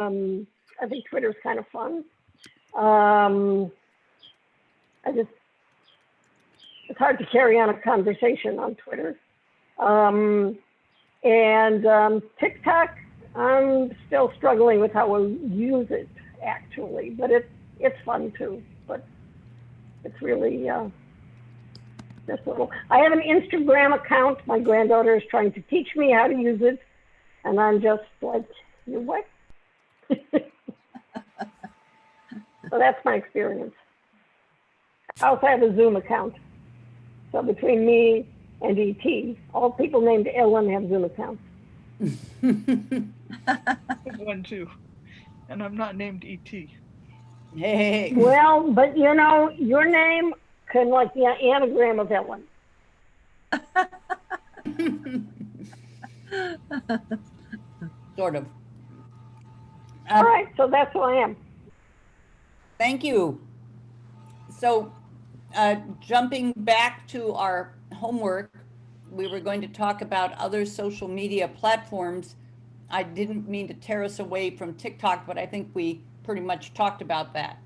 I think Twitter's kind of fun. Um, it's hard to carry on a conversation on Twitter. TikTok, I'm still struggling with how we'll use it actually, but it's fun too. But it's really just a little. I have an Instagram account. My granddaughter is trying to teach me how to use it, and I'm just like, you what? So that's my experience. I also have a Zoom account. So between me and ET, all people named Ellen have Zoom accounts. I have one too, and I'm not named ET. Hey. Well, but you know, your name can like the anagram of Ellen. Sort of. All right, so that's who I am. Thank you. So jumping back to our homework, we were going to talk about other social media platforms. I didn't mean to tear us away from TikTok, but I think we pretty much talked about that.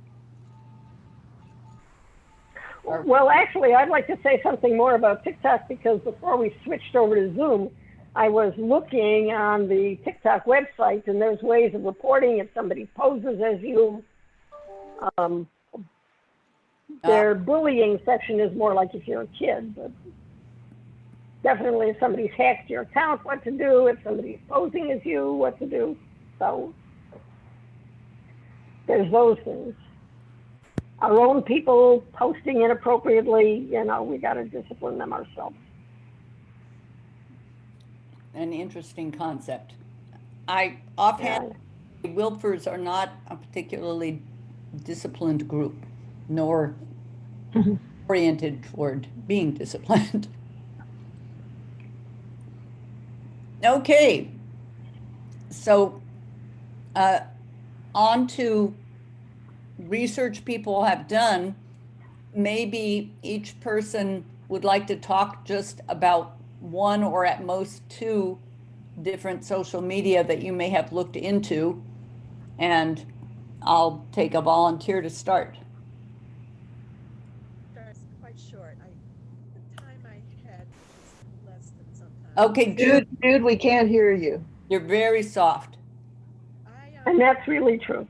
Well, actually, I'd like to say something more about TikTok because before we switched over to Zoom, I was looking on the TikTok website, and there's ways of reporting if somebody poses as you. Their bullying section is more like if you're a kid, but definitely if somebody's hacked your account, what to do. If somebody's posing as you, what to do. So there's those things. Our own people posting inappropriately, you know, we got to discipline them ourselves. An interesting concept. I offhand, Wilfers are not a particularly disciplined group, nor oriented toward being disciplined. Okay, so on to research people have done. Maybe each person would like to talk just about one or at most two different social media that you may have looked into, and I'll take a volunteer to start. It's quite short. The time I had was less than sometimes. Okay, Jude, we can't hear you. You're very soft. And that's really true.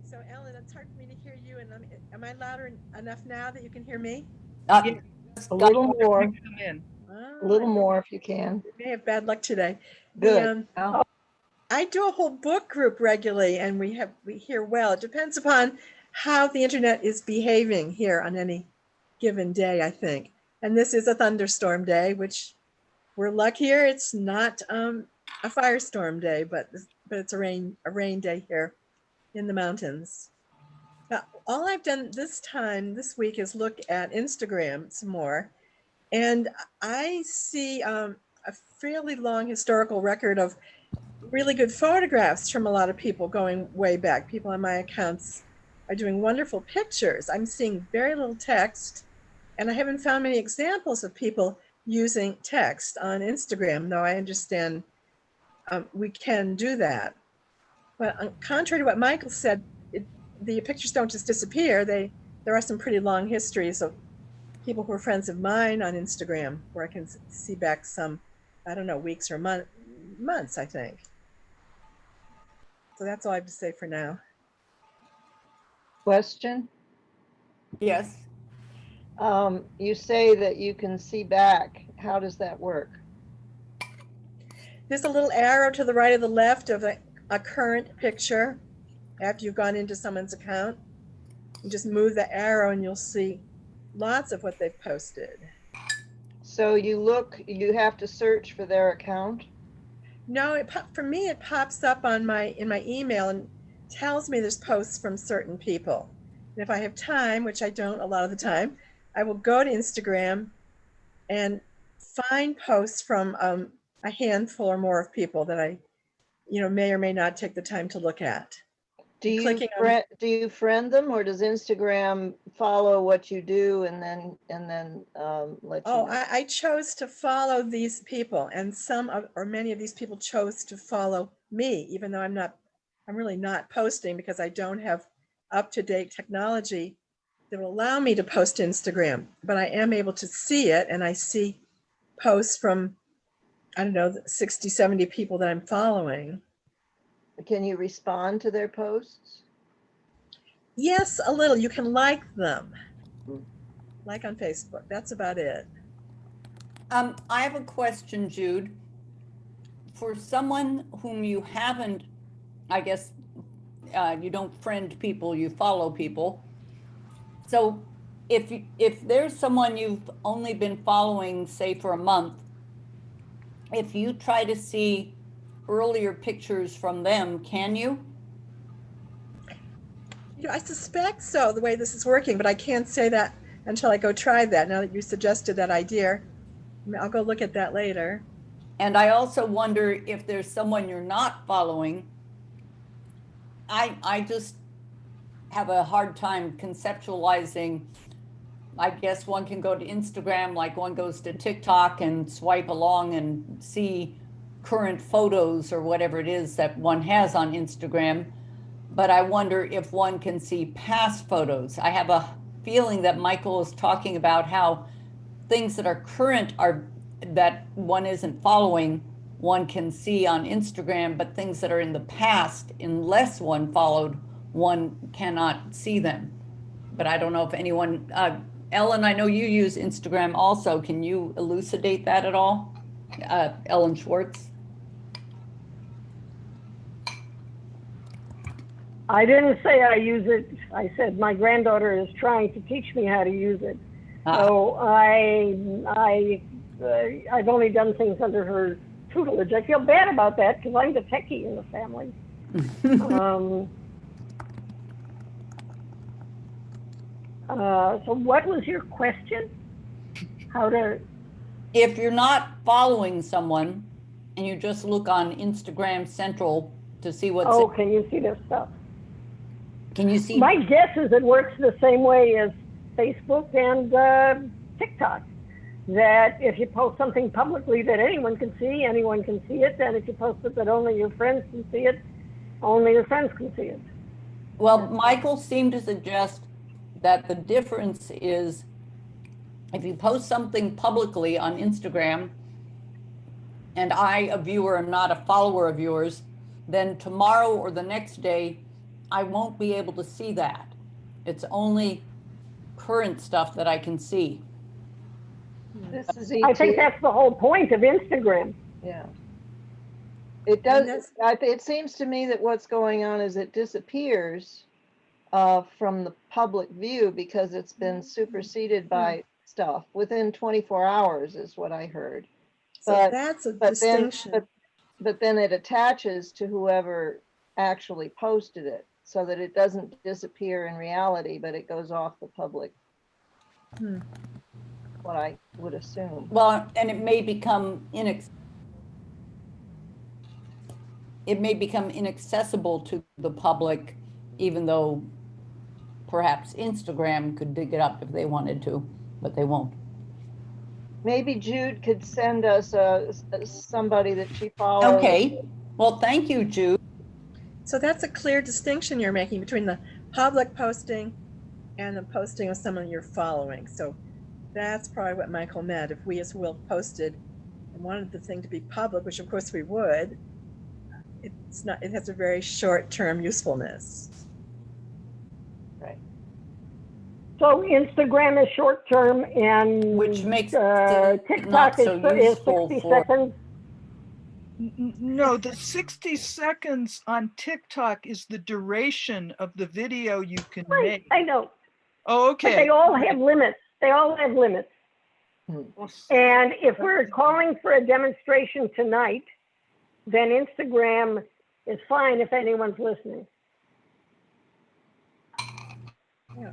So Ellen, it's hard for me to hear you, and am I louder enough now that you can hear me? A little more. Come in. A little more if you can. We may have bad luck today. Good. I do a whole book group regularly, and we hear well. It depends upon how the internet is behaving here on any given day, I think. And this is a thunderstorm day, which we're luckier. It's not a firestorm day, but it's a rain day here in the mountains. Now, all I've done this week is look at Instagram some more. And I see a fairly long historical record of really good photographs from a lot of people going way back. People on my accounts are doing wonderful pictures. I'm seeing very little text, and I haven't found many examples of people using text on Instagram, though I understand we can do that. But contrary to what Michael said, the pictures don't just disappear. There are some pretty long histories of people who are friends of mine on Instagram where I can see back some, I don't know, weeks or months, I think. So that's all I have to say for now. Question? Yes. You say that you can see back. How does that work? There's a little arrow to the right or the left of a current picture. After you've gone into someone's account, you just move the arrow and you'll see lots of what they've posted. So you have to search for their account? No, for me, it pops up in my email and tells me there's posts from certain people. And if I have time, which I don't a lot of the time, I will go to Instagram and find posts from a handful or more of people that I, may or may not take the time to look at. Do you Clicking on- do you friend them, or does Instagram follow what you do and then let you Oh, know? I chose to follow these people, and or many of these people chose to follow me, even though I'm really not posting because I don't have up-to-date technology that will allow me to post to Instagram. But I am able to see it, and I see posts from, I don't know, 60, 70 people that I'm following. Can you respond to their posts? Yes, a little. You can like them, Mm. like on Facebook. That's about it. I have a question, Jude. For someone whom you haven't, I guess, you don't friend people, you follow people. So if there's someone you've only been following, say for a month, if you try to see earlier pictures from them, can you? I suspect so, the way this is working, but I can't say that until I go try that. Now that you suggested that idea, I'll go look at that later. And I also wonder if there's someone you're not following. I just have a hard time conceptualizing. I guess one can go to Instagram like one goes to TikTok and swipe along and see current photos or whatever it is that one has on Instagram. But I wonder if one can see past photos. I have a feeling that Michael is talking about how things that are current are that one isn't following, one can see on Instagram, but things that are in the past, unless one followed, one cannot see them. But I don't know if anyone, Ellen, I know you use Instagram also. Can you elucidate that at all? Ellen Schwartz? I didn't say I use it. I said my granddaughter is trying to teach me how to use it. So I've only done things under her tutelage. I feel bad about that because I'm the techie in the family. So what was your question? How to? If you're not following someone and you just look on Instagram Central to see what's, Oh, can you see this stuff? can you see? My guess is it works the same way as Facebook and TikTok. That if you post something publicly that anyone can see it. And if you post it that only your friends can see it, only your friends can see it. Well, Michael seemed to suggest that the difference is if you post something publicly on Instagram and I, a viewer, am not a follower of yours, then tomorrow or the next day, I won't be able to see that. It's only current stuff that I can see. This is I think ET. that's the whole point of Instagram. Yeah. It does. It seems to me that what's going on is it disappears from the public view because it's been superseded by stuff within 24 hours is what I heard. So that's a distinction. But then it attaches to whoever actually posted it so that it doesn't disappear in reality, but it goes off the public. What I would assume. Well, and it may become inaccessible to the public, even though perhaps Instagram could dig it up if they wanted to, but they won't. Maybe Jude could send us somebody that she follows. Okay. Well, thank you, Jude. So that's a clear distinction you're making between the public posting and the posting of someone you're following. So that's probably what Michael meant. If we as Will posted and wanted the thing to be public, which of course we would, it's not, it has a very short-term usefulness. Right. So Instagram is short term and Which makes it TikTok not so is useful 60 for- seconds. No, the 60 seconds on TikTok is the duration of the video you can Right, make. I know. Oh, But okay. they all have limits. They all have limits. Well, And if we're calling for a demonstration tonight, then Instagram is fine if anyone's listening. Yeah.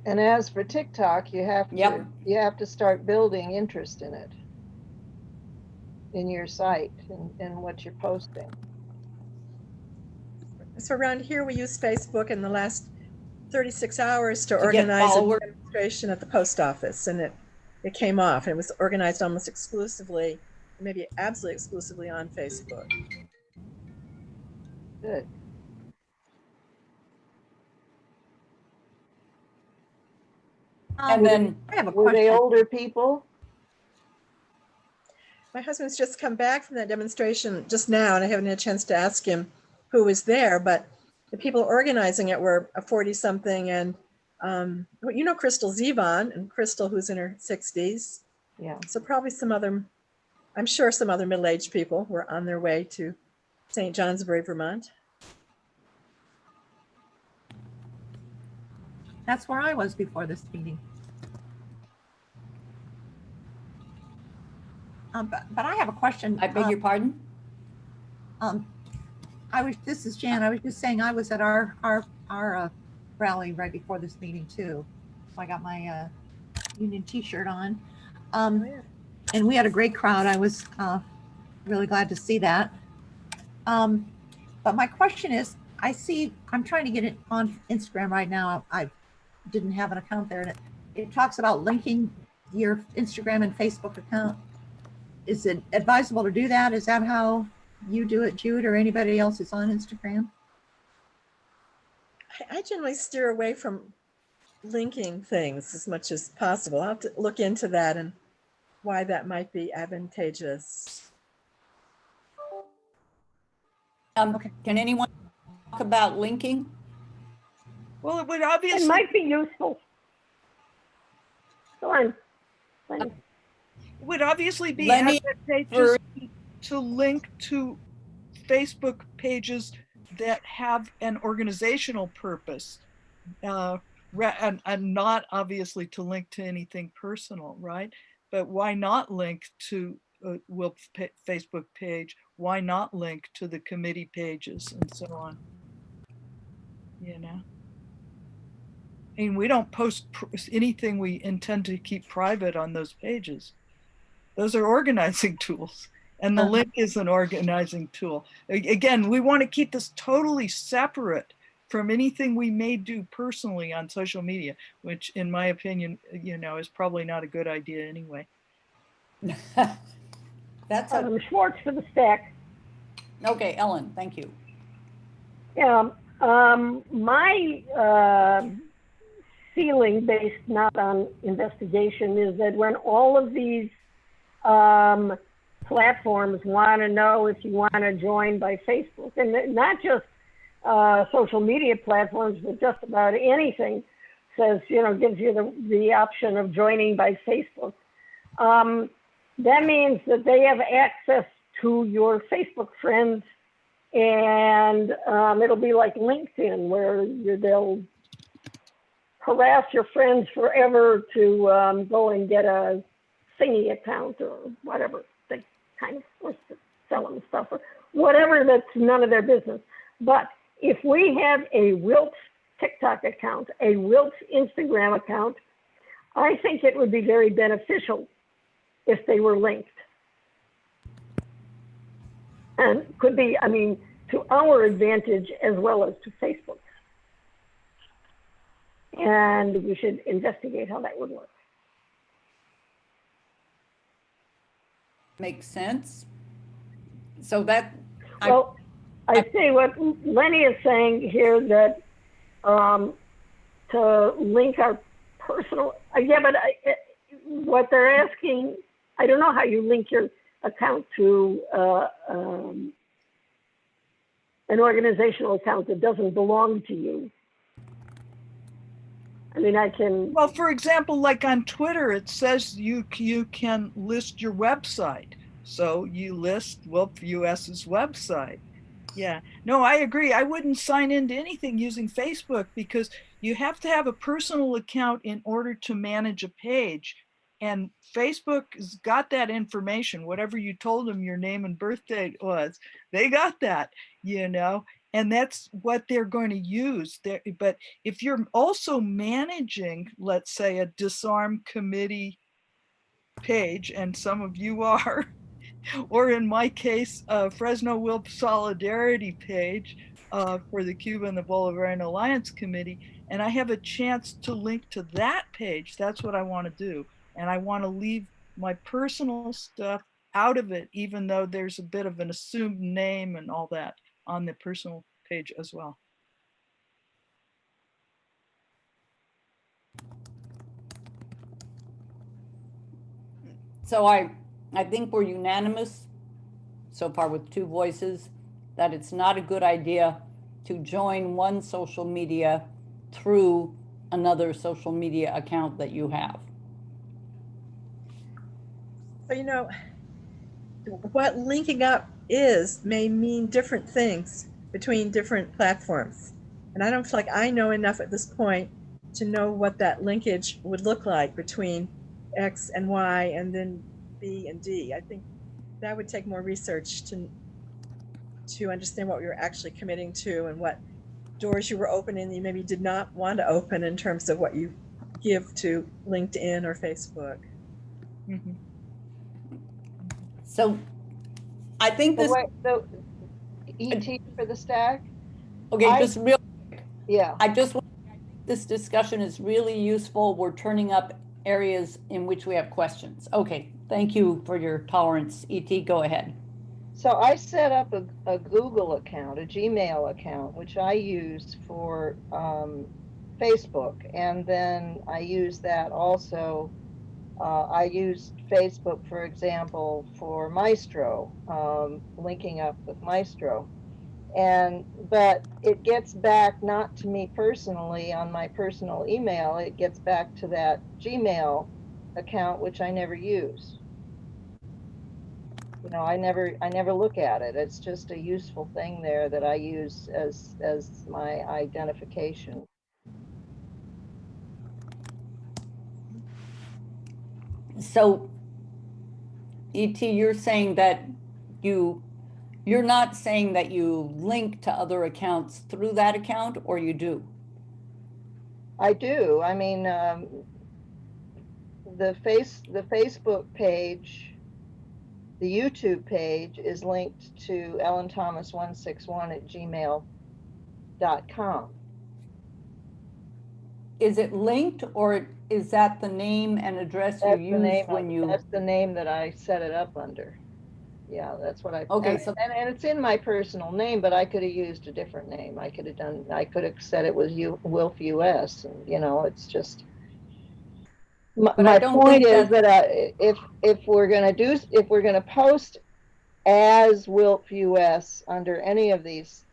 And as for TikTok, you have to start building interest in it, in your site and what you're posting. So around here, we use Facebook in the last 36 hours to get organize a followers. demonstration at the post office, and it came off. It was organized almost exclusively, maybe absolutely exclusively on Facebook. Good. And then I have a Were they question. older people? My husband's just come back from that demonstration just now, and I haven't had a chance to ask him who was there, but the people organizing it were a 40-something, and well, you know Crystal Zevon, and Crystal, who's in her 60s. Yeah. So probably some other, I'm sure some other middle-aged people were on their way to St. Johnsbury, Vermont. That's where I was before this meeting. But I have a question. I beg your pardon? This is Jan. I was just saying I was at our rally right before this meeting too. So I got my union t-shirt on. And we had a great crowd. I was really glad to see that. But my question is, I'm trying to get it on Instagram right now. I didn't have an account there, and it talks about linking your Instagram and Facebook account. Is it advisable to do that? Is that how you do it, Jude, or anybody else who's on Instagram? I generally steer away from linking things as much as possible. I'll have to look into that and why that might be advantageous. Can anyone talk about linking? Well, it would It obviously, might be useful. Go on. Lenny. would obviously be Lenny, advantageous to link to Facebook pages that have an organizational purpose, and not obviously to link to anything personal, right? But why not link to Wilp's Facebook page? Why not link to the committee pages and so on? You know? I mean, we don't post anything we intend to keep private on those pages. Those are organizing tools, and the link is an organizing tool. Again, we want to keep this totally separate from anything we may do personally on social media, which in my opinion, is probably not a good idea anyway. That's Schwartz for the stack. okay, Ellen, thank you. Yeah, my feeling, based not on investigation, is that when all of these platforms want to know if you want to join by Facebook, and not just social media platforms, but just about anything, says, gives you the option of joining by Facebook. That means that they have access to your Facebook friends, and it'll be like LinkedIn, where they'll harass your friends forever to go and get a thingy account or whatever, they kind of force to sell them stuff or whatever, that's none of their business. But if we have a Wilps TikTok account, a Wilps Instagram account, I think it would be very beneficial if they were linked. And could be, to our advantage as well as to Facebook's. And we should investigate how that would work. Makes sense. So that, Well, I see what Lenny is saying here, that to link our personal, but what they're asking, I don't know how you link your account to an organizational account that doesn't belong to you. I can. Well, for example, like on Twitter, it says you can list your website. So you list Wilp US's website. Yeah, no, I agree. I wouldn't sign into anything using Facebook, because you have to have a personal account in order to manage a page. And Facebook has got that information. Whatever you told them your name and birth date was, they got that, and that's what they're going to use. But if you're also managing, let's say, a disarm committee page, and some of you are, or in my case, Fresno Wilp Solidarity page for the Cuba and the Bolivarian Alliance Committee. And I have a chance to link to that page. That's what I want to do. And I want to leave my personal stuff out of it, even though there's a bit of an assumed name and all that on the personal page as well. So I think we're unanimous so far with 2 voices that it's not a good idea to join one social media through another social media account that you have. So, you know, what linking up is may mean different things between different platforms. And I don't feel like I know enough at this point to know what that linkage would look like between X and Y and then B and D. I think that would take more research to understand what we were actually committing to and what doors you were opening you maybe did not want to open in terms of what you give to LinkedIn or Facebook. Mhm. So I think So this, wait, so ET for the stack? okay, I- just real, Yeah, I just, this discussion is really useful. We're turning up areas in which we have questions. Okay, thank you for your tolerance. ET, go ahead. so I set up a Google account, a Gmail account, which I use for Facebook. And then I use that also. I used Facebook, for example, for Maestro, linking up with Maestro. But it gets back not to me personally on my personal email, it gets back to that Gmail account, which I never use. You know, I never look at it. It's just a useful thing there that I use as my identification. So ET, you're saying that you're not saying that you link to other accounts through that account, or you do? I do. I mean, the Facebook page, the YouTube page is linked to ellenthomas161@gmail.com. Is it linked, or is that the name and address you use when you? That's the name that I set it up under. Yeah, that's what I. Okay, and, so- and it's in my personal name, but I could have used a different name. I could have said it was Wilf US, and you know, it's just. But I My don't point think is that if we're gonna post as Wilf US under any of these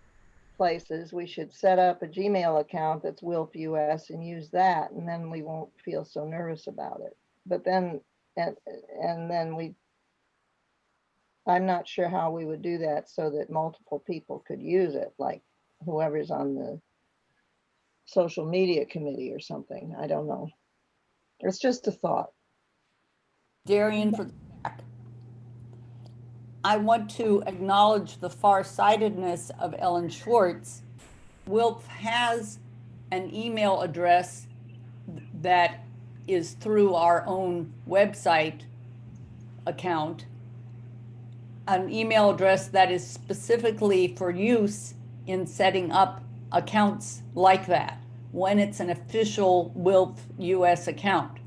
places, we should set up a Gmail account that's Wilf US and use that, and then we won't feel so nervous about it. But then, and then I'm not sure how we would do that so that multiple people could use it, like whoever's on the social media committee or something. I don't know. It's just a thought. Darian, for the back. I want to acknowledge the farsightedness of Ellen Schwartz. Wilf has an email address that is through our own website account, an email address that is specifically for use in setting up accounts like that when it's an official Wilf US account.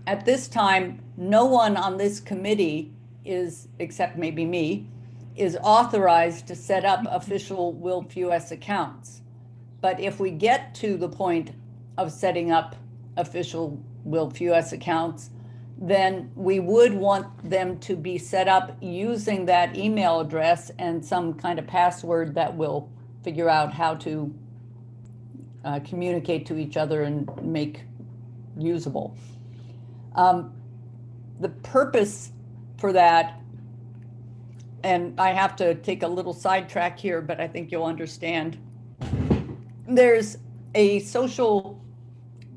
At this time, no one on this committee is, except maybe me, is authorized to set up official Wilf US accounts. But if we get to the point of setting up official Wilf US accounts, then we would want them to be set up using that email address and some kind of password that will figure out how to communicate to each other and make usable. The purpose for that, and I have to take a little sidetrack here, but I think you'll understand. There's a social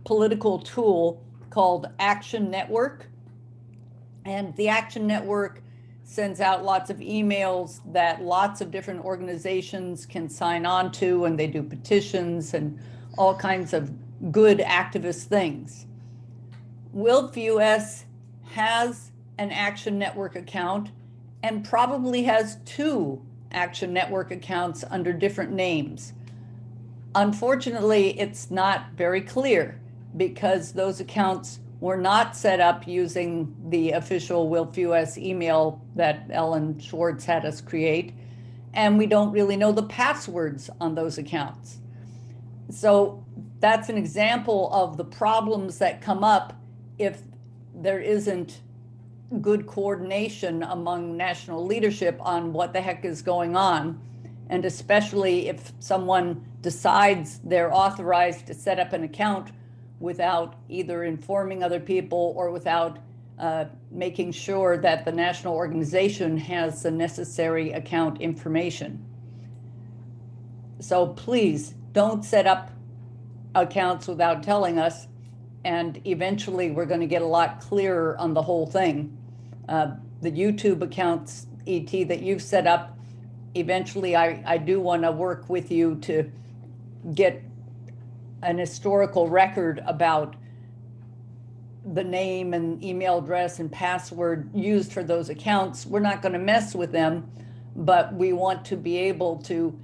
political tool called Action Network. And the Action Network sends out lots of emails that lots of different organizations can sign on to, and they do petitions and all kinds of good activist things. Wilf US has an Action Network account, and probably has 2 Action Network accounts under different names. Unfortunately, it's not very clear because those accounts were not set up using the official WILF-US email that Ellen Schwartz had us create, and we don't really know the passwords on those accounts. So that's an example of the problems that come up if there isn't good coordination among national leadership on what the heck is going on. And especially if someone decides they're authorized to set up an account without either informing other people or without making sure that the national organization has the necessary account information. So please don't set up accounts without telling us, and eventually we're going to get a lot clearer on the whole thing. The YouTube accounts, ET, that you've set up, eventually I do want to work with you to get an historical record about the name and email address and password used for those accounts. We're not going to mess with them, but we want to be able to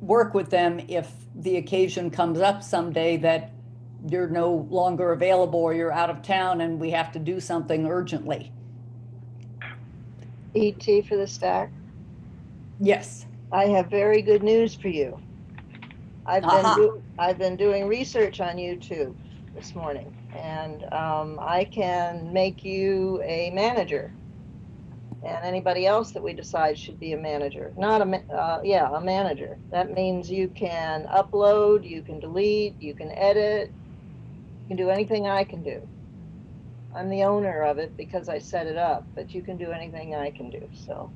work with them if the occasion comes up someday that you're no longer available or you're out of town and we have to do something urgently. ET for the stack. Yes. I have very good news for you. I've been doing research on YouTube this morning, and I can make you a manager, and anybody else that we decide should be a manager. Not a a manager. That means you can upload, you can delete, you can edit, you can do anything I can do. I'm the owner of it because I set it up, but you can do anything I can do. So.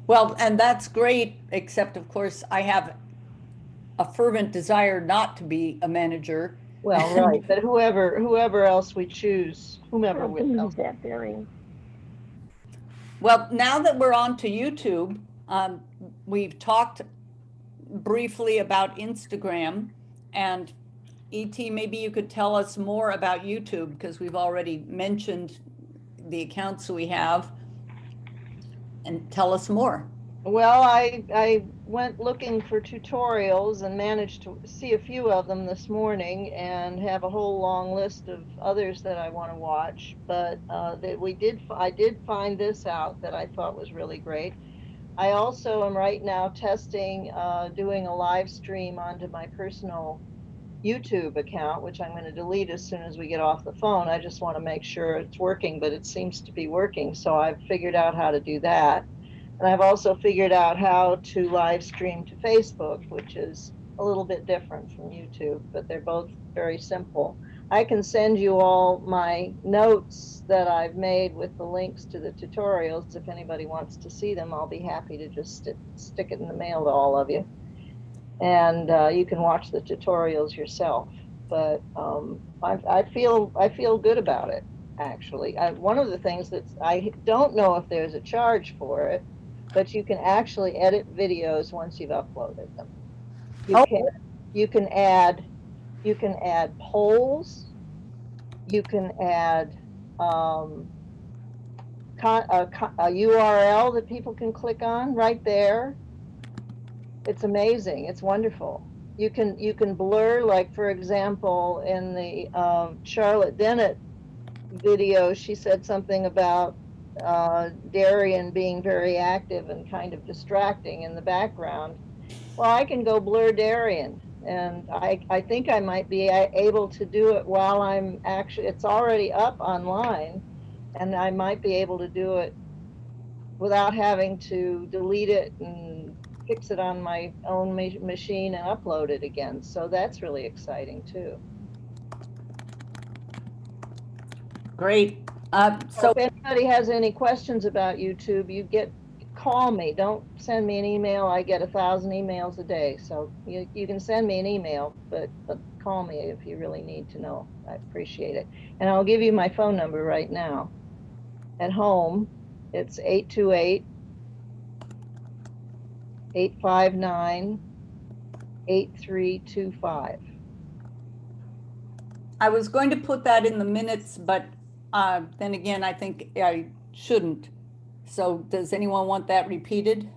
Well, and that's great, except of course I have a fervent desire not to be a manager. Well, right, but whoever else we choose, whomever I'll we believe that, Darian. Well, now that we're on to YouTube, we've talked briefly about Instagram, and ET, maybe you could tell us more about YouTube, because we've already mentioned the accounts we have, and tell us more. Well, I went looking for tutorials and managed to see a few of them this morning, and have a whole long list of others that I want to watch. But I did find this out that I thought was really great. I also am right now testing doing a live stream onto my personal YouTube account, which I'm going to delete as soon as we get off the phone. I just want to make sure it's working, but it seems to be working. So I've figured out how to do that. And I've also figured out how to live stream to Facebook, which is a little bit different from YouTube, but they're both very simple. I can send you all my notes that I've made with the links to the tutorials. If anybody wants to see them, I'll be happy to just stick it in the mail to all of you. And you can watch the tutorials yourself. But I feel good about it, actually. One of the things that I don't know if there's a charge for it, but you can actually edit videos once you've uploaded them. You can add polls. You can add a URL that people can click on right there. It's amazing. It's wonderful. You can blur, like for example, in the Charlotte Dennett video, she said something about Darian being very active and kind of distracting in the background. Well, I can go blur Darian, and I think I might be able to do it while I'm actually, it's already up online, and I might be able to do it without having to delete it and fix it on my own machine and upload it again. So that's really exciting too. Great. So if anybody has any questions about YouTube, call me. Don't send me an email. I get 1,000 emails a day. So you can send me an email, but call me if you really need to know. I appreciate it. And I'll give you my phone number right now. At home, it's 828-859-8325. I was going to put that in the minutes, but then again, I think I shouldn't. So does anyone want that repeated?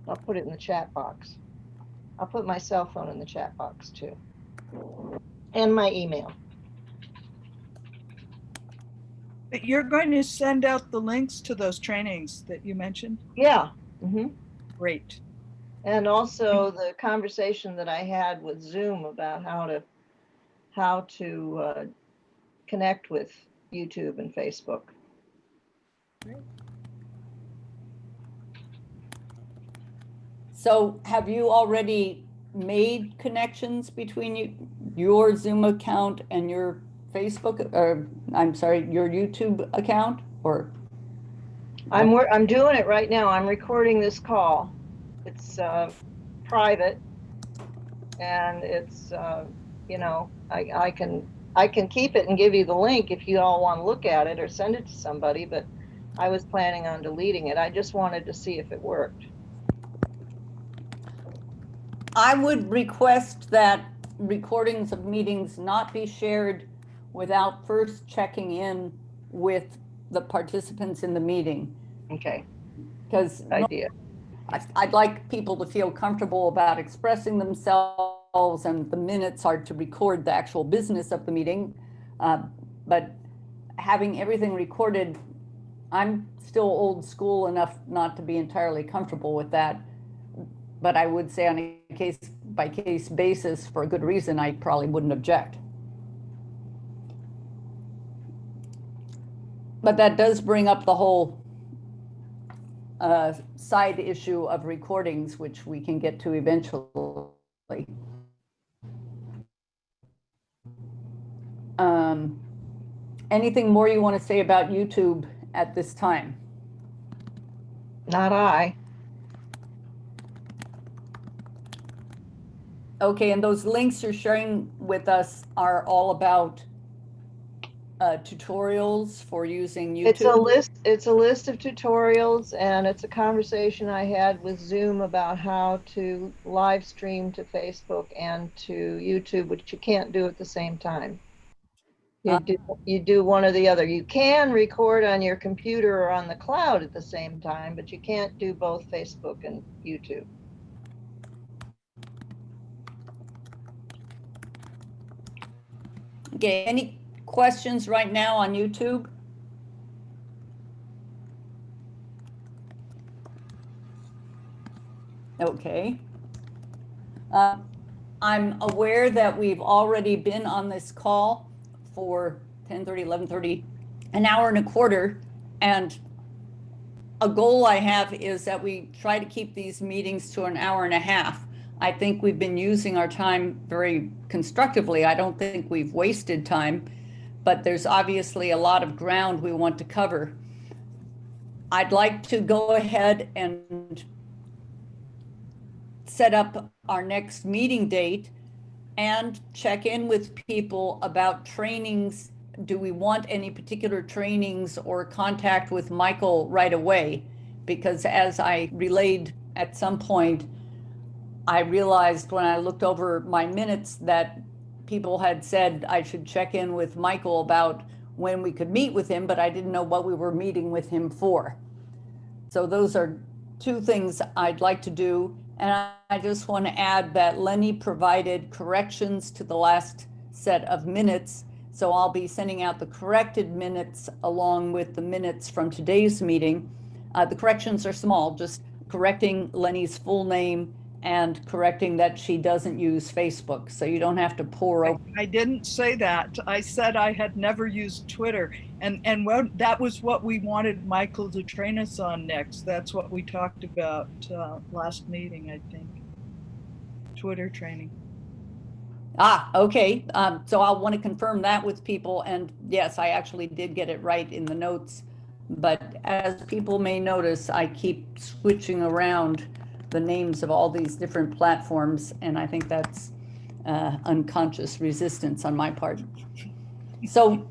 I'll put it in the chat box. I'll put my cell phone in the chat box too. And my email. But you're going to send out the links to those trainings that you mentioned? Yeah. hmm Great. And also the conversation that I had with Zoom about how to connect with YouTube and Facebook. So have you already made connections between your Zoom account and your Facebook, or I'm sorry, your YouTube account, or? I'm doing it right now. I'm recording this call. It's private, and it's you know, I can keep it and give you the link if you all want to look at it or send it to somebody. But I was planning on deleting it. I just wanted to see if it worked. I would request that recordings of meetings not be shared without first checking in with the participants in the meeting. Okay, Because idea. I'd like people to feel comfortable about expressing themselves, and the minutes are to record the actual business of the meeting. But having everything recorded, I'm still old school enough not to be entirely comfortable with that. But I would say on a case by case basis, for a good reason, I probably wouldn't object. But that does bring up the whole side issue of recordings, which we can get to eventually. Anything more you want to say about YouTube at this time? Not I. Okay, and those links you're sharing with us are all about tutorials for using YouTube? It's a list of tutorials, and it's a conversation I had with Zoom about how to live stream to Facebook and to YouTube, which you can't do at the same time. You do one or the other. You can record on your computer or on the cloud at the same time, but you can't do both Facebook and YouTube. Okay, any questions right now on YouTube? Okay. I'm aware that we've already been on this call for 10:30, 11:30, an hour and a quarter. And a goal I have is that we try to keep these meetings to an hour and a half. I think we've been using our time very constructively. I don't think we've wasted time, but there's obviously a lot of ground we want to cover. I'd like to go ahead and set up our next meeting date and check in with people about trainings. Do we want any particular trainings or contact with Michael right away? Because as I relayed at some point, I realized when I looked over my minutes that people had said I should check in with Michael about when we could meet with him, but I didn't know what we were meeting with him for. So those are two things I'd like to do. And I just want to add that Lenny provided corrections to the last set of minutes. So I'll be sending out the corrected minutes along with the minutes from today's meeting. The corrections are small, just correcting Lenny's full name and correcting that she doesn't use Facebook. So you don't have to pour over. I didn't say that. I said I had never used Twitter. And that was what we wanted Michael to train us on next. That's what we talked about last meeting, I think. Twitter training. Okay. So I'll want to confirm that with people. And yes, I actually did get it right in the notes. But as people may notice, I keep switching around the names of all these different platforms. And I think that's unconscious resistance on my part. So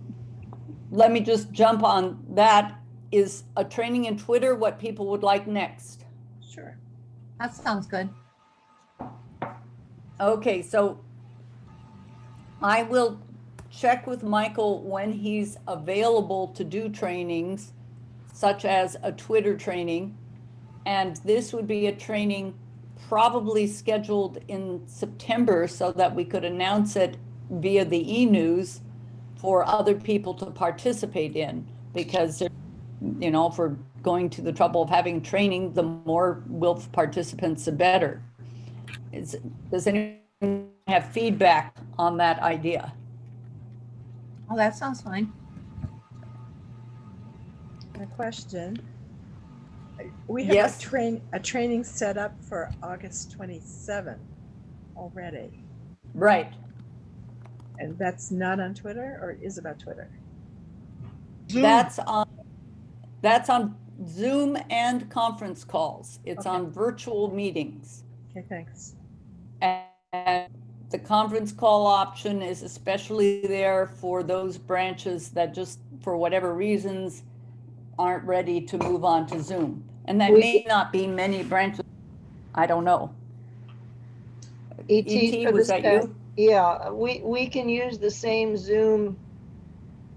let me just jump on that. Is a training in Twitter what people would like next? Sure. That sounds good. Okay, so I will check with Michael when he's available to do trainings, such as a Twitter training. And this would be a training probably scheduled in September so that we could announce it via the e-news for other people to participate in, because, you know, if we're going to the trouble of having training, the more WILF participants, the better. Does anyone have feedback on that idea? Oh, that sounds fine. A question. We have Yes. a training set up for August 27th already. Right. And that's not on Twitter, or is about Twitter? Zoom. That's on Zoom and conference calls. It's Okay. on virtual meetings. Okay, thanks. And the conference call option is especially there for those branches that just, for whatever reasons, aren't ready to move on to Zoom. And that may not be many branches. I don't know. ET for was the that staff. you? Yeah, we can use the same Zoom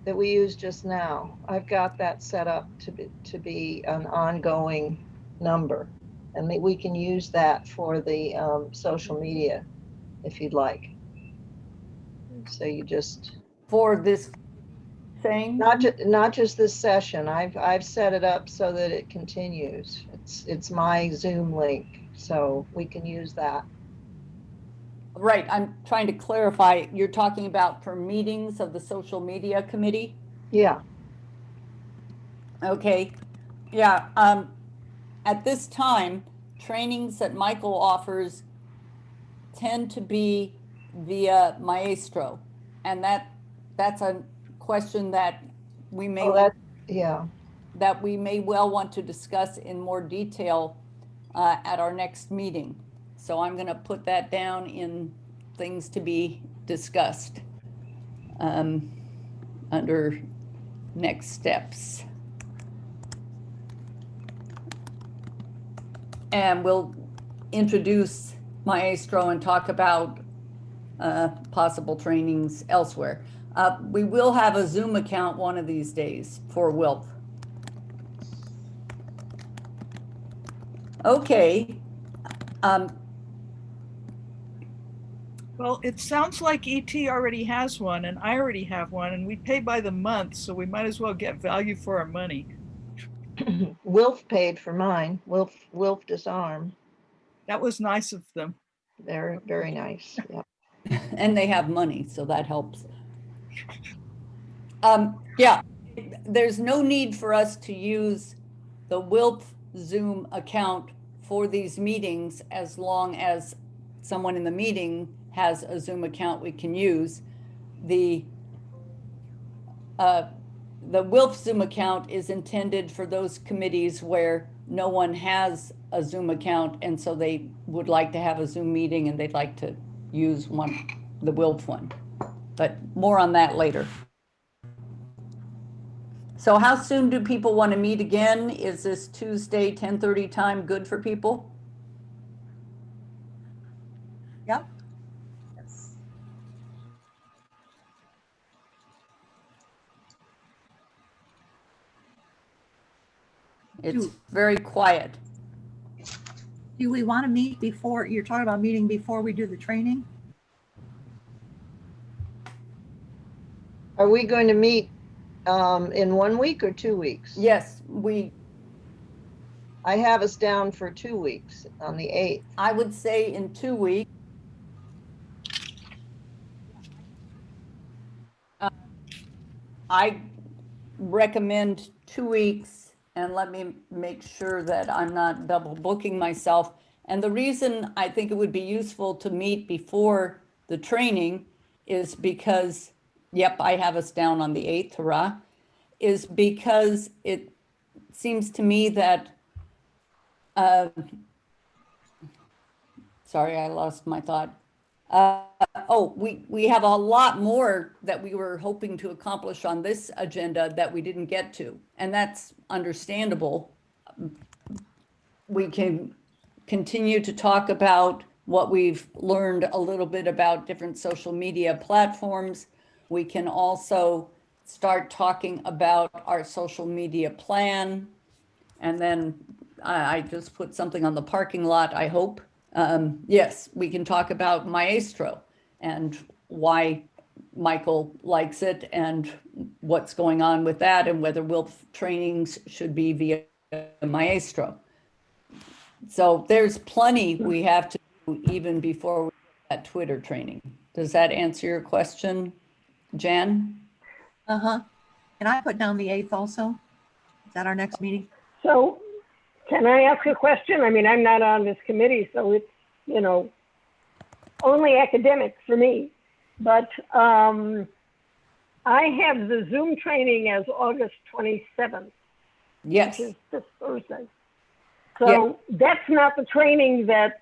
that we used just now. I've got that set up to be an ongoing number. And we can use that for the social media if you'd like. So you just, For this thing? not just this session. I've set it up so that it continues. It's my Zoom link, so we can use that. Right, I'm trying to clarify, you're talking about for meetings of the social media committee? Yeah, Okay, yeah, at this time, trainings that Michael offers tend to be via Maestro. And that's a question that we may, yeah. that we may well want to discuss in more detail at our next meeting. So I'm gonna put that down in things to be discussed under next steps. And we'll introduce Maestro and talk about possible trainings elsewhere. We will have a Zoom account one of these days for WILF. Okay. Well, it sounds like ET already has one and I already have one and we pay by the month, so we might as well get value for our money. Wilf paid for mine. Wilf Disarm. That was nice of them. They're very nice. Yeah. And they have money, so that helps. Yeah, there's no need for us to use the WILF Zoom account for these meetings as long as someone in the meeting has a Zoom account we can use. The WILF Zoom account is intended for those committees where no one has a Zoom account, and so they would like to have a Zoom meeting and they'd like to use one, the WILF one. But more on that later. So how soon do people want to meet again? Is this Tuesday, 10:30 time good for people? Yep. Yes. It's very quiet. Do we want to meet before, you're talking about meeting before we do the training? Are we going to meet in 1 week or 2 weeks? Yes, I have us down for 2 weeks on the 8th. I would say in 2 weeks. I recommend 2 weeks, and let me make sure that I'm not double booking myself. And the reason I think it would be useful to meet before the training is because, yep, I have us down on the 8th, hurrah, is because it seems to me that, sorry, I lost my thought. We have a lot more that we were hoping to accomplish on this agenda that we didn't get to, and that's understandable. We can continue to talk about what we've learned a little bit about different social media platforms. We can also start talking about our social media plan. And then I just put something on the parking lot, I hope. Yes, we can talk about Maestro and why Michael likes it and what's going on with that and whether WILF trainings should be via Maestro. So there's plenty we have to do even before we get that Twitter training. Does that answer your question, Jan? Uh-huh. And I put down the 8th also. Is that our next meeting? So can I ask a question? I mean, I'm not on this committee, so it's, you know, only academic for me. But I have the Zoom training as August 27th, Yes. which is this Thursday. So that's not the training that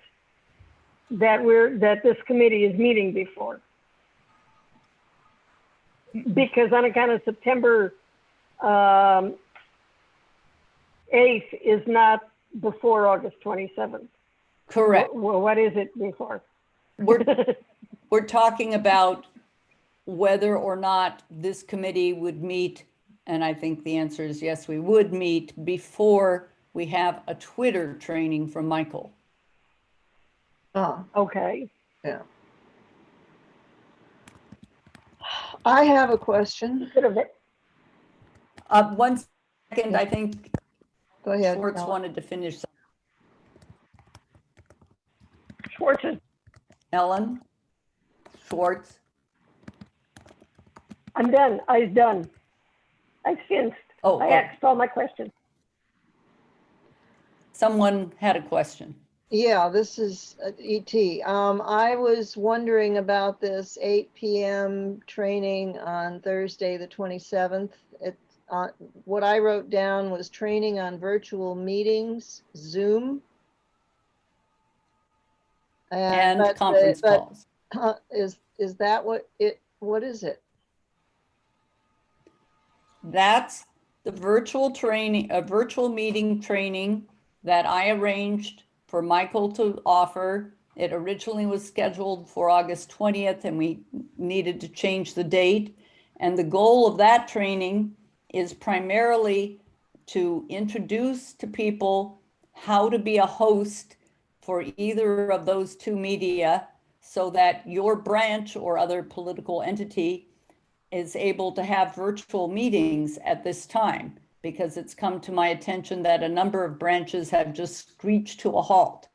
this committee is meeting before. Because on account of September 8th is not before August 27th. Correct. Well, what is it before? We're talking about whether or not this committee would meet, and I think the answer is yes, we would meet before we have a Twitter training from Michael. Oh, Okay. yeah. I have a question. Bit of it. 1 second, I think Go ahead. Schwartz Ellen. wanted to finish. Schwartz is, Ellen? Schwartz? I'm done. I've done. I've finished. Oh, I asked all my questions. someone had a question. Yeah, this is ET. I was wondering about this 8 p.m. training on Thursday, the 27th. What I wrote down was training on virtual meetings, Zoom. And but conference calls. Is that what is it? That's the virtual training, a virtual meeting training that I arranged for Michael to offer. It originally was scheduled for August 20th and we needed to change the date. And the goal of that training is primarily to introduce to people how to be a host for either of those two media so that your branch or other political entity is able to have virtual meetings at this time, because it's come to my attention that a number of branches have just screeched to a halt.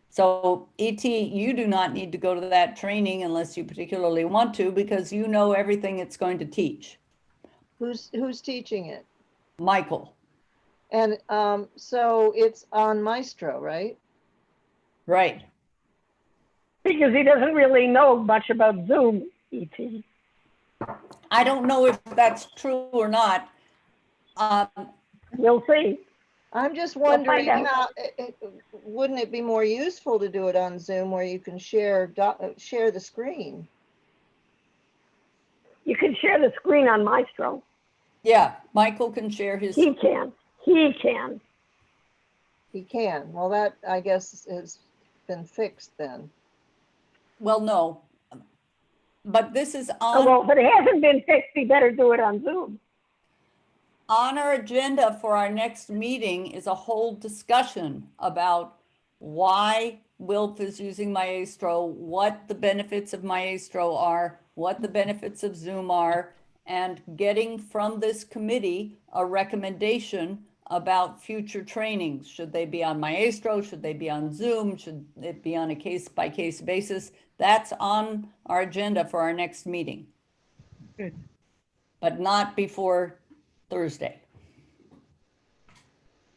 So ET, you do not need to go to that training unless you particularly want to, because you know everything it's going to teach. Who's teaching it? Michael. And so it's on Maestro, right? Right. Because he doesn't really know much about Zoom, ET. I don't know if that's true or not. You'll see. I'm just We'll wondering find how, wouldn't it be more useful to do it on Zoom where you can share the screen? You can share the screen on Maestro. Yeah, Michael can share his. He can. He can. He can. Well, that I guess has been fixed then. Well, no. But this is Oh, on. well, if it hasn't been fixed, he better do it on Zoom. On our agenda for our next meeting is a whole discussion about why WILF is using Maestro, what the benefits of Maestro are, what the benefits of Zoom are, and getting from this committee a recommendation about future trainings. Should they be on Maestro? Should they be on Zoom? Should it be on a case-by-case basis? That's on our agenda for our next meeting. Good. But not before Thursday.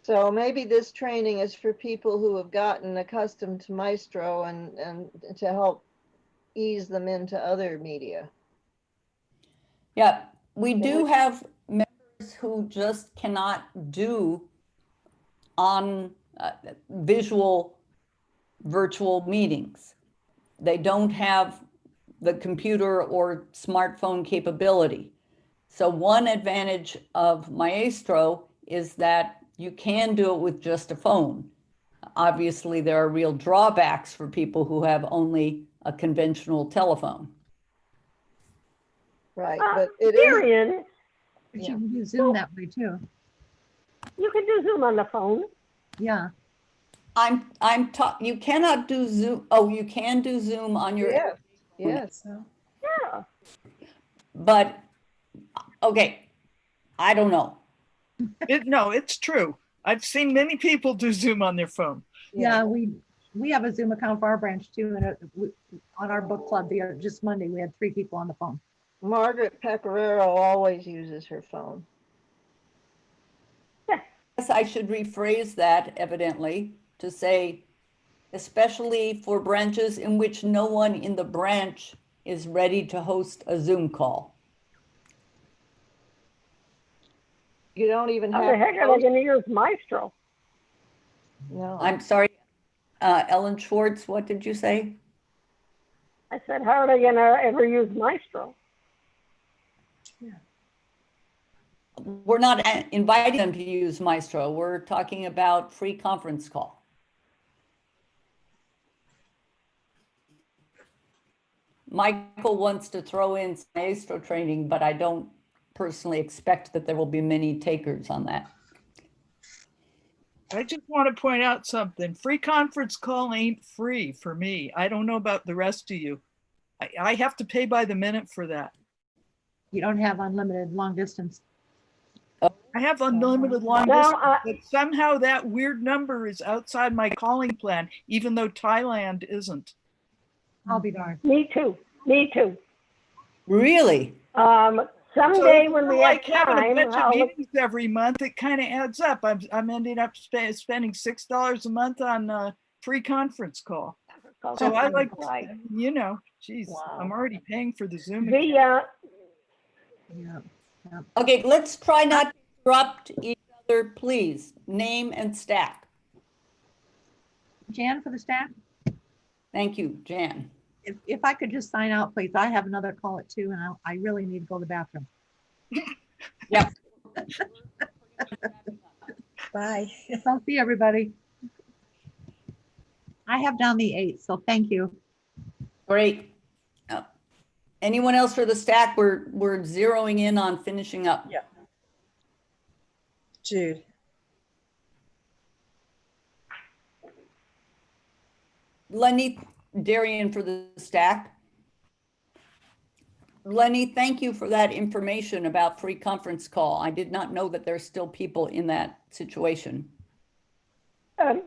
So maybe this training is for people who have gotten accustomed to Maestro and to help ease them into other media. Yeah, we do have members who just cannot do on visual virtual meetings. They don't have the computer or smartphone capability. So one advantage of Maestro is that you can do it with just a phone. Obviously, there are real drawbacks for people who have only a conventional telephone. Right, but it is, Darian, But Yeah. you can do Zoom that way too. you can do Zoom on the phone. Yeah. You cannot do Zoom. Oh, you can do Zoom on your, yes, yes. So, Yeah. but, okay, I don't know. No, it's true. I've seen many people do Zoom on their phone. Yeah, we have a Zoom account for our branch too, and on our book club, just Monday, we had 3 people on the phone. Margaret Pecoraro always uses her phone. Guess I should rephrase that evidently to say, especially for branches in which no one in the branch is ready to host a Zoom call. You don't even How have. the heck to are they post- gonna use Maestro? No, I'm sorry, Ellen Schwartz, what did you say? I said, how are they gonna ever use Maestro? We're not inviting them to use Maestro. We're talking about free conference call. Michael wants to throw in Maestro training, but I don't personally expect that there will be many takers on that. I just want to point out something. Free conference call ain't free for me. I don't know about the rest of you. I have to pay by the minute for that. You don't have unlimited long distance. I have unlimited long No, distance, but somehow that weird number is outside my calling plan, even though Thailand isn't. I'll be darned. Me too, me too. Really? Someday So when we we're have like having a time, bunch of I'll look. meetings every month, it kind of adds up. I'm ending up spending $6 a month on free conference call. So I like, Right. you know, geez, Wow. I'm already paying for the Zoom. account. The, Yeah. Okay, let's try not to interrupt each other, please. Name and stack. Jan for the staff, Thank you, Jan. if I could just sign out, please. I have another call at 2 and I really need to go to the bathroom. Yep. bye. I'll see everybody. I have down the 8, so thank you. Great. Anyone else for the stack? We're zeroing in on finishing up. Yeah. Jude. Lenny, Darian for the stack. Lenny, thank you for that information about free conference call. I did not know that there's still people in that situation. I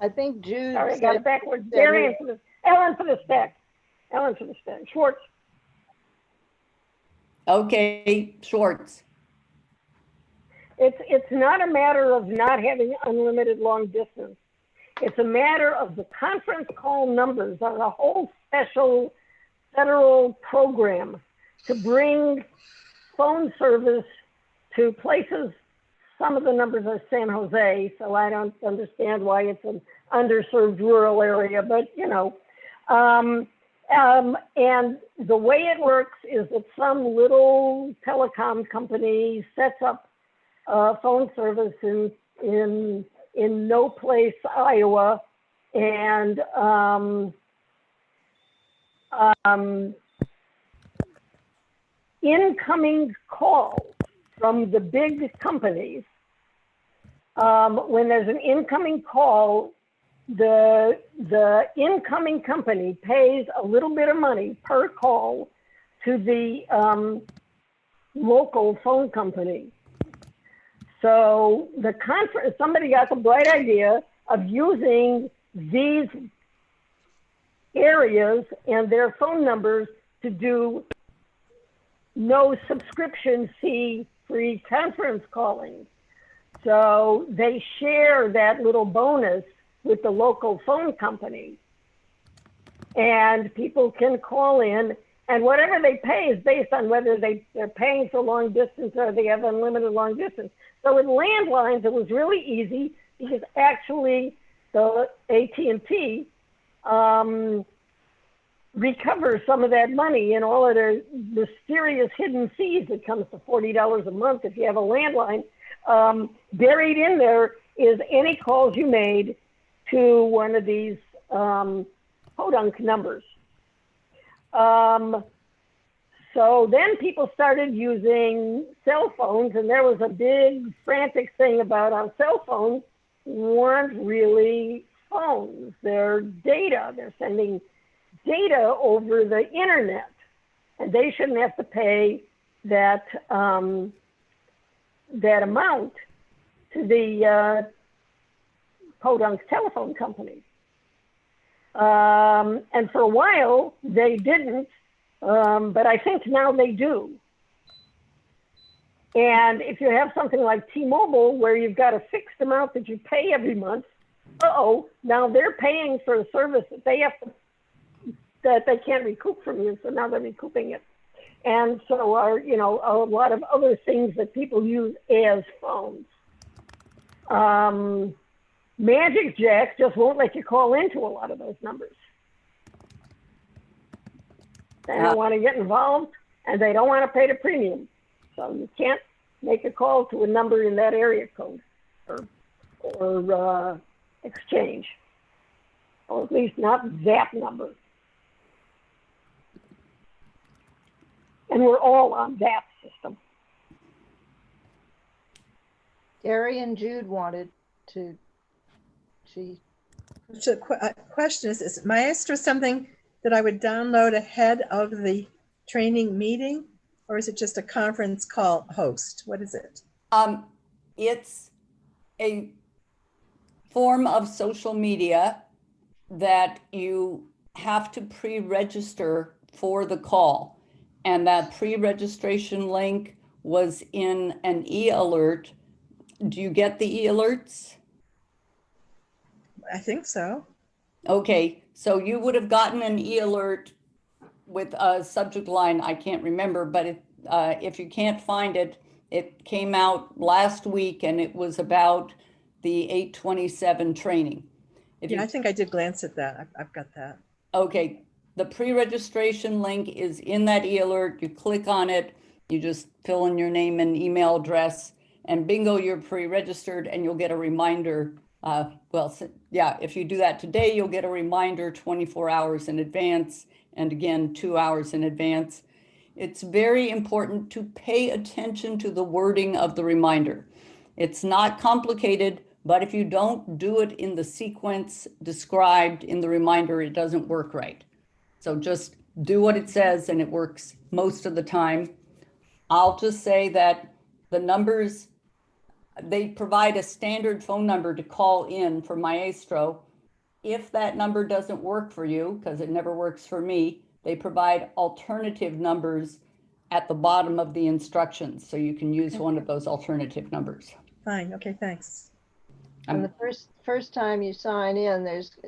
think Jude. sorry, I got it backwards. Darian for the, Ellen for the stack. Ellen for the stack. Schwartz. Okay, Schwartz. It's not a matter of not having unlimited long distance. It's a matter of the conference call numbers are a whole special federal program to bring phone service to places. Some of the numbers are San Jose, so I don't understand why it's an underserved rural area, but you know. And the way it works is that some little telecom company sets up phone service in No Place, Iowa, and incoming calls from the big companies. When there's an incoming call, the incoming company pays a little bit of money per call to the local phone company. So the conference, somebody got the bright idea of using these areas and their phone numbers to do no subscription fee free conference calling. So they share that little bonus with the local phone company. And people can call in, and whatever they pay is based on whether they're paying for long distance or they have unlimited long distance. So with landlines, it was really easy because actually the AT&T recovers some of that money and all of their mysterious hidden fees that comes to $40 a month if you have a landline. Buried in there is any calls you made to one of these podunk numbers. So then people started using cell phones, and there was a big frantic thing about how cell phones weren't really phones. They're data. They're sending data over the internet, and they shouldn't have to pay that that amount to the podunk telephone company. And for a while they didn't, but I think now they do. And if you have something like T-Mobile where you've got a fixed amount that you pay every month, now they're paying for a service that they have to, that they can't recoup from you, so now they're recouping it. And so are, you know, a lot of other things that people use as phones. Magic Jack just won't let you call into a lot of those numbers. They don't want to get involved, and they don't want to pay the premium. So you can't make a call to a number in that area code or exchange, or at least not that number. And we're all on that system. Gary and Jude wanted to, So question is Maestro something that I would download ahead of the training meeting, or is it just a conference call host? What is it? It's a form of social media that you have to pre-register for the call. And that pre-registration link was in an e-alert. Do you get the e-alerts? I think so. Okay, so you would have gotten an e-alert with a subject line, I can't remember, but if you can't find it, it came out last week and it was about the 827 training. Yeah, I think I did glance at that. I've got that. Okay, the pre-registration link is in that e-alert. You click on it, you just fill in your name and email address, and bingo, you're pre-registered, and you'll get a reminder. If you do that today, you'll get a reminder 24 hours in advance, and again, 2 hours in advance. It's very important to pay attention to the wording of the reminder. It's not complicated, but if you don't do it in the sequence described in the reminder, it doesn't work right. So just do what it says and it works most of the time. I'll just say that the numbers, they provide a standard phone number to call in for Maestro. If that number doesn't work for you, because it never works for me, they provide alternative numbers at the bottom of the instructions. So you can use one of those alternative numbers. Fine. Okay, thanks. and the first time you sign in, there's,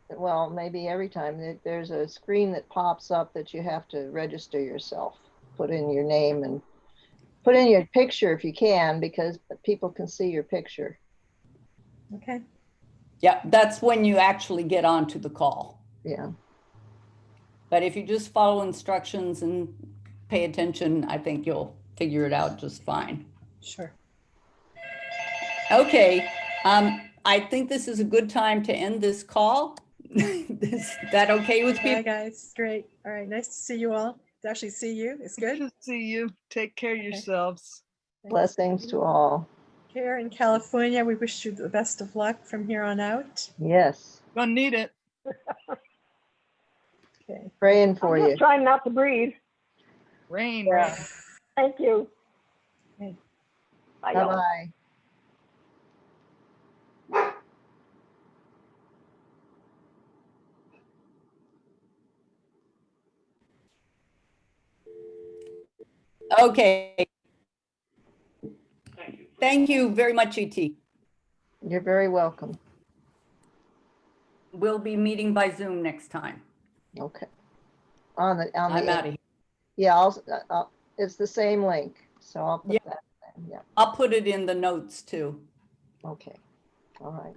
well, maybe every time, there's a screen that pops up that you have to register yourself. Put in your name and put in your picture if you can, because people can see your picture. Okay. Yeah, that's when you actually get onto the call. Yeah. But if you just follow instructions and pay attention, I think you'll figure it out just fine. Sure. Okay, I think this is a good time to end this call. Is that okay with Bye, people? guys. Great. All right. Nice to see you all. To actually see you. It's good. Good to see you. Take care of yourselves. Blessings to all. Here in California, we wish you the best of luck from here on out. Yes. Gonna need it. Okay. Praying for I'm you. just trying not to breathe. Rain, Yeah. rain. Thank you. Okay. Bye, y'all. Bye-bye. Okay. Thank you very much, E.T. You're very welcome. We'll be meeting by Zoom next time. Okay. On the I'm out of here. Yeah, it's the same link, so I'll put Yeah. that in. Yeah. I'll put it in the notes too. Okay. All right.